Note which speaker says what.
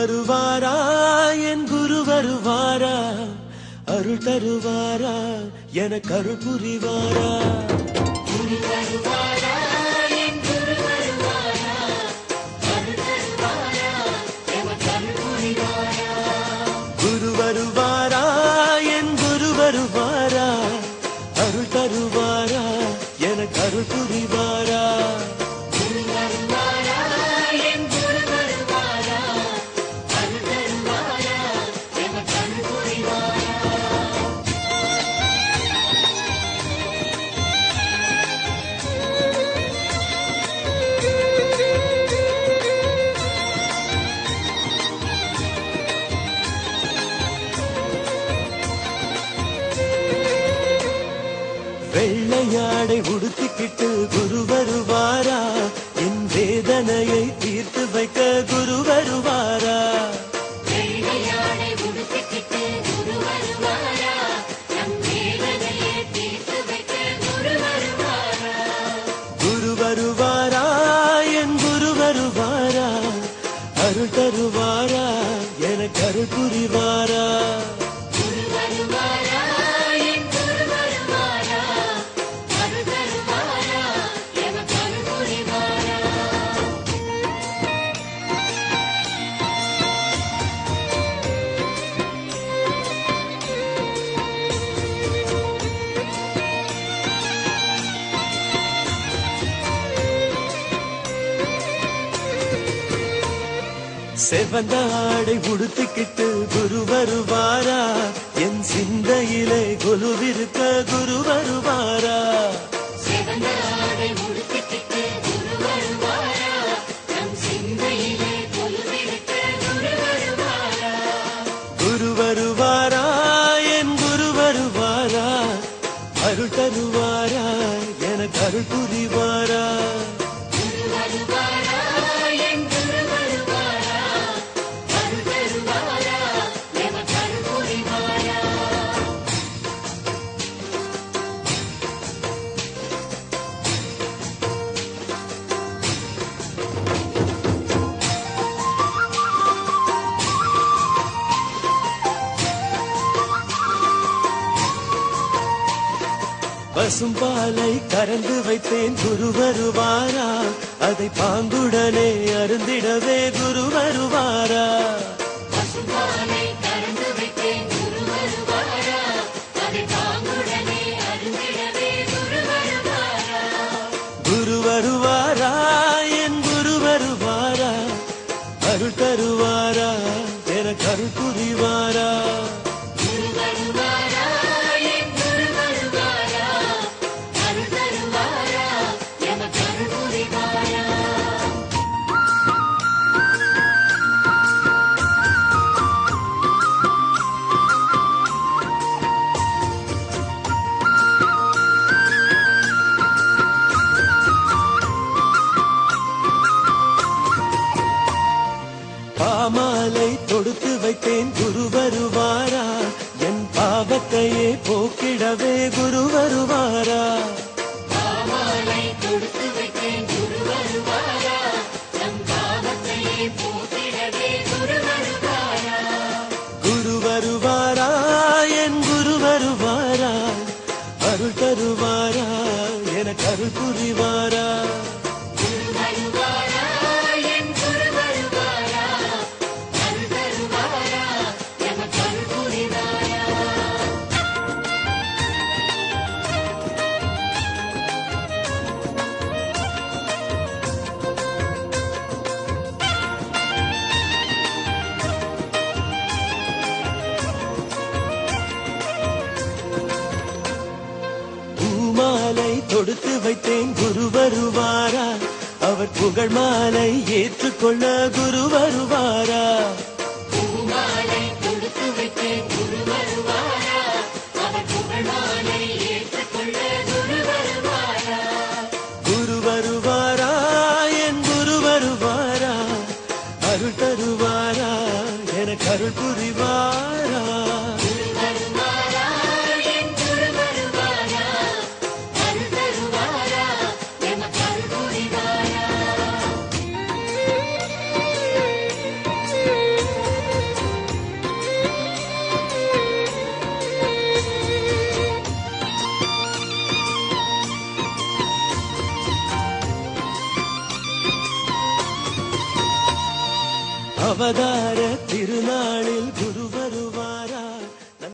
Speaker 1: வருவாரா என் குரு வருவாரா அருள் தருவாரா எனக்கு அருள் புரிவாரா
Speaker 2: குரு வருவாரா என் குரு வருவாரா அருள் தருவாரா எனக்கு அருள் புரிவாரா
Speaker 1: குரு வருவாரா என் குரு வருவாரா அருள் தருவாரா எனக்கு அருள் புரிவாரா
Speaker 2: குரு வருவாரா என் குரு வருவாரா அருள் தருவாரா எனக்கு அருள் புரிவாரா
Speaker 1: வெள்ளையாடை உடுத்திக்கிட்டு குரு வருவாரா என் வேதனையை தீர்த்து வைக்க குரு வருவாரா
Speaker 2: வெள்ளையாடை உடுத்திக்கிட்டு குரு வருவாரா நம் வேதனையை தீர்த்து வைக்க குரு வருவாரா
Speaker 1: குரு வருவாரா என் குரு வருவாரா அருள் தருவாரா எனக்கு அருள் புரிவாரா
Speaker 2: குரு வருவாரா என் குரு வருவாரா அருள் தருவாரா எனக்கு அருள் புரிவாரா
Speaker 1: செவந்த ஆடை உடுத்திக்கிட்டு குரு வருவாரா என் சிந்தையிலே கொலுவிருக்க குரு வருவாரா
Speaker 2: சிவந்த ஆடை உடுத்திக்கிட்டு குரு வருவாரா நம் சிந்தையிலே கொலுவிருக்க குரு வருவாரா
Speaker 1: குரு வருவாரா என் குரு வருவாரா அருள் தருவாரா எனக்கு அருள் புரிவாரா
Speaker 2: குரு வருவாரா என் குரு வருவாரா அருள் தருவாரா எனக்கு அருள் புரிவாரா
Speaker 1: பசும் பாலை கறந்து வைத்தேன் குரு வருவாரா அதை பாங்குடனே அருந்திடவே குரு வருவாரா
Speaker 2: பசும்பாலை கறந்து வைத்தேன் குரு வருவாரா அதை பாங்குடனே அருந்திடவே குரு வருவாரா
Speaker 1: குரு வருவாரா என் குரு வருவாரா அருள் தருவாரா எனக்கு அருள் புரிவாரா
Speaker 2: குரு வருவாரா என் குரு வருவாரா அருள் தருவாரா எனக்கு அருள் புரிவாரா
Speaker 1: பாமாலை தொடுத்து வைத்தேன் குரு வருவாரா என் பாவத்தையே போக்கிடவே குரு வருவாரா
Speaker 2: பாமாலை தொடுத்து வைத்தேன் குரு வருவாரா நம் பாவத்தையே போக்கிடவே குரு வருவாரா
Speaker 1: குரு வருவாரா என் குரு வருவாரா அருள் தருவாரா எனக்கு அருள் புரிவாரா
Speaker 2: குரு வருவாரா என் குரு வருவாரா அருள் தருவாரா எனக்கு அருள் புரிவாரா
Speaker 1: பூமாலை தொடுத்து வைத்தேன் குரு வருவாரா அவர் புகழ் மாலை ஏற்றுக்கொள்ள குரு வருவாரா
Speaker 2: பூமாலை தொடுத்து வைத்தேன் குரு வருவாரா அவர் புகழ் மாலை ஏற்றுக்கொள்ள குரு வருவாரா
Speaker 1: குரு வருவாரா என் குரு வருவாரா அருள் தருவாரா எனக்கு அருள் புரிவாரா
Speaker 2: குரு வருவாரா என் குரு வருவாரா அருள் தருவாரா எனக்கு அருள் புரிவாரா
Speaker 1: அவதார திருநாளில் குரு வருவாரா?